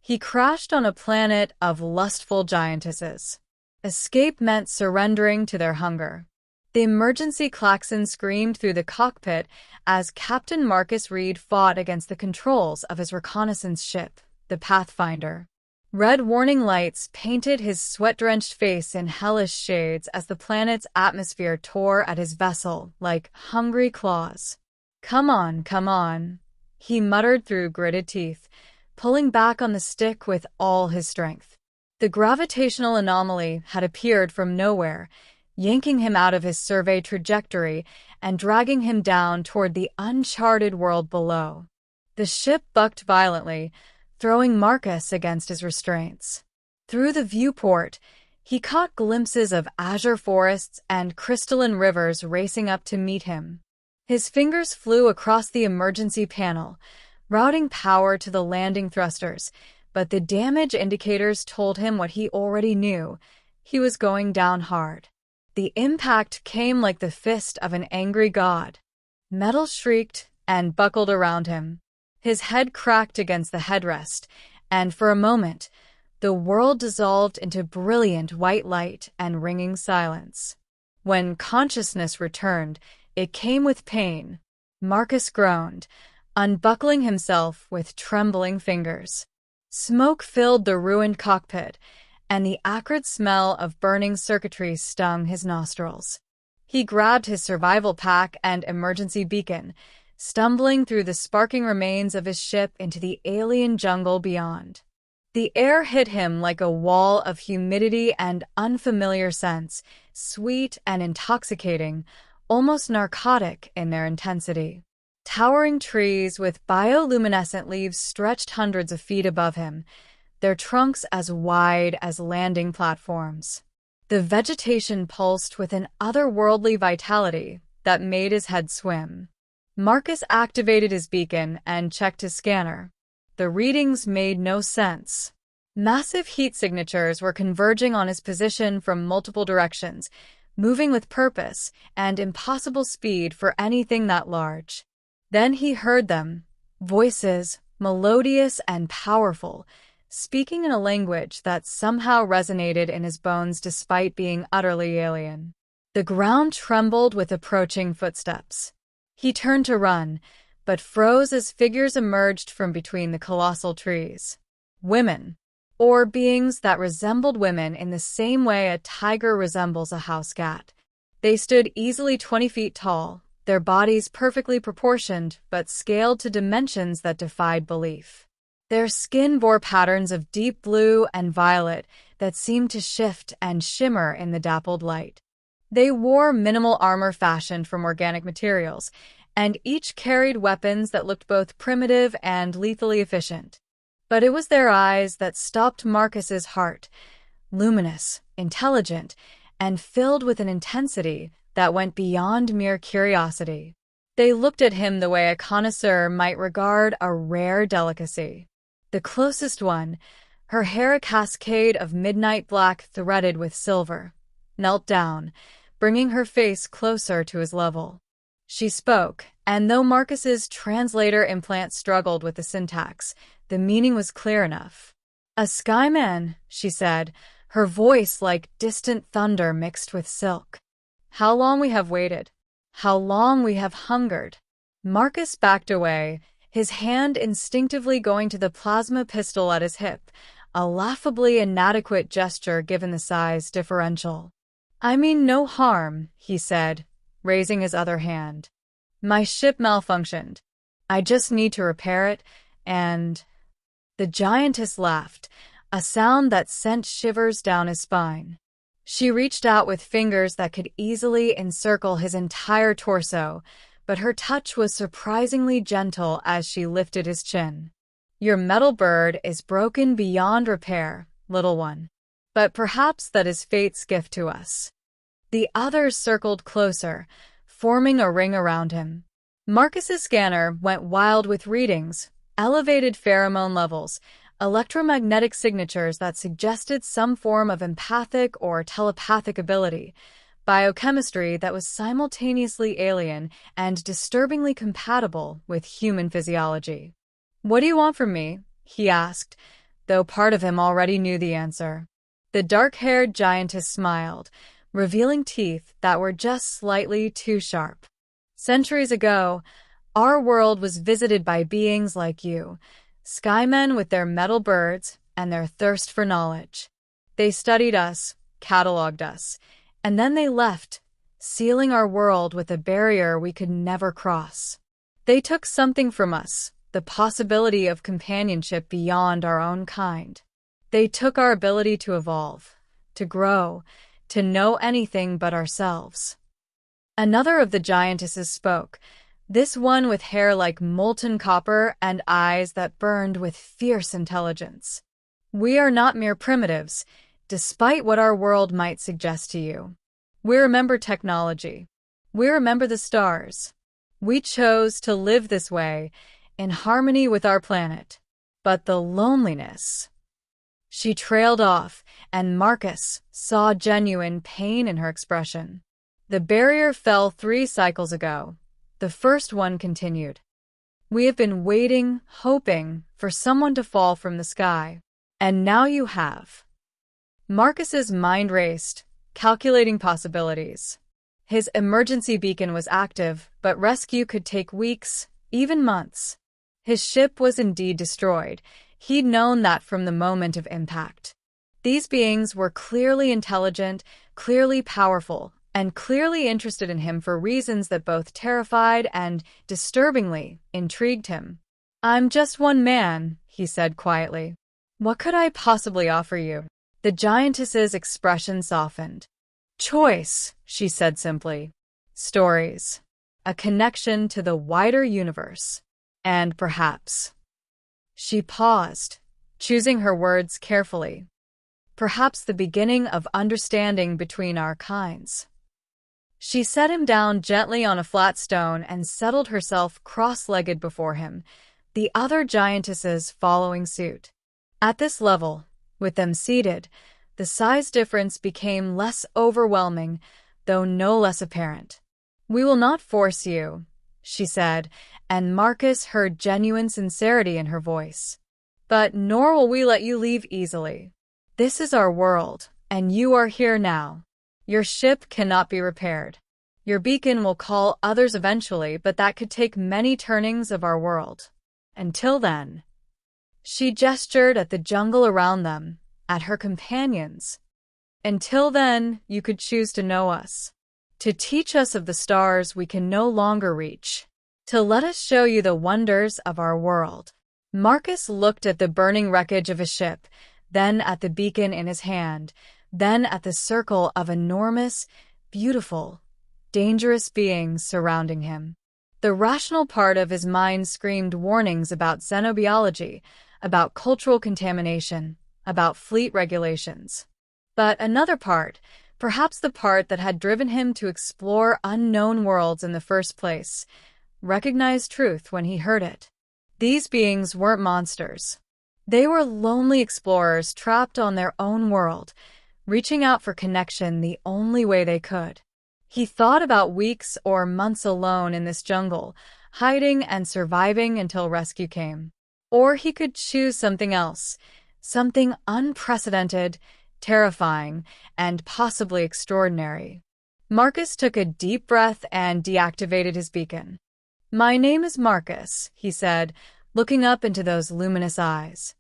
He crashed on a planet of lustful giantesses. Escape meant surrendering to their hunger. The emergency klaxon screamed through the cockpit as Captain Marcus Reid fought against the controls of his reconnaissance ship, the Pathfinder. Red warning lights painted his sweat-drenched face in hellish shades as the planet's atmosphere tore at his vessel like hungry claws. Come on, he muttered through gritted teeth, pulling back on the stick with all his strength. The gravitational anomaly had appeared from nowhere, yanking him out of his survey trajectory and dragging him down toward the uncharted world below. The ship bucked violently, throwing Marcus against his restraints. Through the viewport, he caught glimpses of azure forests and crystalline rivers racing up to meet him. His fingers flew across the emergency panel, routing power to the landing thrusters, but the damage indicators told him what he already knew. He was going down hard. The impact came like the fist of an angry god. Metal shrieked and buckled around him. His head cracked against the headrest, and for a moment, the world dissolved into brilliant white light and ringing silence. When consciousness returned, it came with pain. Marcus groaned, unbuckling himself with trembling fingers. Smoke filled the ruined cockpit, and the acrid smell of burning circuitry stung his nostrils. He grabbed his survival pack and emergency beacon, stumbling through the sparking remains of his ship into the alien jungle beyond. The air hit him like a wall of humidity and unfamiliar scents, sweet and intoxicating, almost narcotic in their intensity. Towering trees with bioluminescent leaves stretched hundreds of feet above him, their trunks as wide as landing platforms. The vegetation pulsed with an otherworldly vitality that made his head swim. Marcus activated his beacon and checked his scanner. The readings made no sense. Massive heat signatures were converging on his position from multiple directions, moving with purpose and impossible speed for anything that large. Then he heard them, voices, melodious and powerful, speaking in a language that somehow resonated in his bones despite being utterly alien. The ground trembled with approaching footsteps. He turned to run, but froze as figures emerged from between the colossal trees. Women, or beings that resembled women in the same way a tiger resembles a house cat. They stood easily 20 feet tall, their bodies perfectly proportioned but scaled to dimensions that defied belief. Their skin bore patterns of deep blue and violet that seemed to shift and shimmer in the dappled light. They wore minimal armor fashioned from organic materials, and each carried weapons that looked both primitive and lethally efficient. But it was their eyes that stopped Marcus's heart, luminous, intelligent, and filled with an intensity that went beyond mere curiosity. They looked at him the way a connoisseur might regard a rare delicacy. The closest one, her hair a cascade of midnight black threaded with silver, knelt down, bringing her face closer to his level. She spoke, and though Marcus's translator implant struggled with the syntax, the meaning was clear enough. "A skyman," she said, her voice like distant thunder mixed with silk. "How long we have waited. How long we have hungered." Marcus backed away, his hand instinctively going to the plasma pistol at his hip, a laughably inadequate gesture given the size differential. "I mean no harm," he said, raising his other hand. "My ship malfunctioned. I just need to repair it, and—" The giantess laughed, a sound that sent shivers down his spine. She reached out with fingers that could easily encircle his entire torso, but her touch was surprisingly gentle as she lifted his chin. "Your metal bird is broken beyond repair, little one. But perhaps that is fate's gift to us." The others circled closer, forming a ring around him. Marcus's scanner went wild with readings, elevated pheromone levels, electromagnetic signatures that suggested some form of empathic or telepathic ability, biochemistry that was simultaneously alien and disturbingly compatible with human physiology. "What do you want from me?" he asked, though part of him already knew the answer. The dark-haired giantess smiled, revealing teeth that were just slightly too sharp. Centuries ago, our world was visited by beings like you, skymen with their metal birds and their thirst for knowledge. They studied us, cataloged us, and then they left, sealing our world with a barrier we could never cross. They took something from us, the possibility of companionship beyond our own kind. They took our ability to evolve, to grow, to know anything but ourselves. Another of the giantesses spoke, this one with hair like molten copper and eyes that burned with fierce intelligence. We are not mere primitives, despite what our world might suggest to you. We remember technology. We remember the stars. We chose to live this way, in harmony with our planet. But the loneliness... She trailed off, and Marcus saw genuine pain in her expression. The barrier fell 3 cycles ago. The first one continued. We have been waiting, hoping, for someone to fall from the sky. And now you have. Marcus's mind raced, calculating possibilities. His emergency beacon was active, but rescue could take weeks, even months. His ship was indeed destroyed. He'd known that from the moment of impact. These beings were clearly intelligent, clearly powerful, and clearly interested in him for reasons that both terrified and, disturbingly, intrigued him. I'm just one man, he said quietly. What could I possibly offer you? The giantess's expression softened. Choice, she said simply. Stories. A connection to the wider universe. And perhaps... She paused, choosing her words carefully. Perhaps the beginning of understanding between our kinds. She set him down gently on a flat stone and settled herself cross-legged before him, the other giantesses following suit. At this level, with them seated, the size difference became less overwhelming, though no less apparent. We will not force you, she said, and Marcus heard genuine sincerity in her voice. But nor will we let you leave easily. This is our world, and you are here now. Your ship cannot be repaired. Your beacon will call others eventually, but that could take many turnings of our world. Until then... She gestured at the jungle around them, at her companions. Until then, you could choose to know us. To teach us of the stars we can no longer reach. To let us show you the wonders of our world. Marcus looked at the burning wreckage of his ship, then at the beacon in his hand, then at the circle of enormous, beautiful, dangerous beings surrounding him. The rational part of his mind screamed warnings about xenobiology, about cultural contamination, about fleet regulations. But another part, perhaps the part that had driven him to explore unknown worlds in the first place, recognized truth when he heard it. These beings weren't monsters. They were lonely explorers trapped on their own world, reaching out for connection the only way they could. He thought about weeks or months alone in this jungle, hiding and surviving until rescue came. Or he could choose something else, something unprecedented, terrifying, and possibly extraordinary. Marcus took a deep breath and deactivated his beacon. My name is Marcus, he said, looking up into those luminous eyes.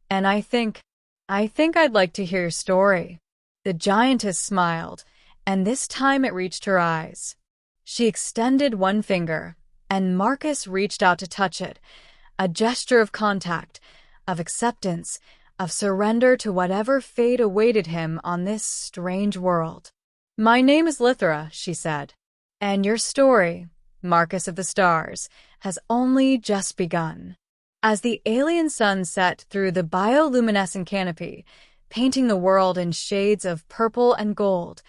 And I think I'd like to hear your story. The giantess smiled, and this time it reached her eyes. She extended one finger, and Marcus reached out to touch it, a gesture of contact, of acceptance, of surrender to whatever fate awaited him on this strange world. My name is Lithra, she said, and your story, Marcus of the Stars, has only just begun. As the alien sun set through the bioluminescent canopy, painting the world in shades of purple and gold,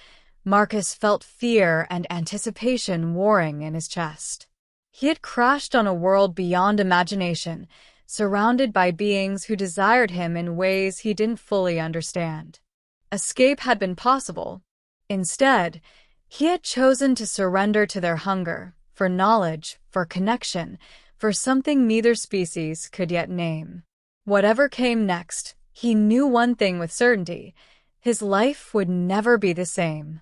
Marcus felt fear and anticipation warring in his chest. He had crashed on a world beyond imagination, surrounded by beings who desired him in ways he didn't fully understand. Escape had been possible. Instead, he had chosen to surrender to their hunger, for knowledge, for connection, for something neither species could yet name. Whatever came next, He knew one thing with certainty: his life would never be the same.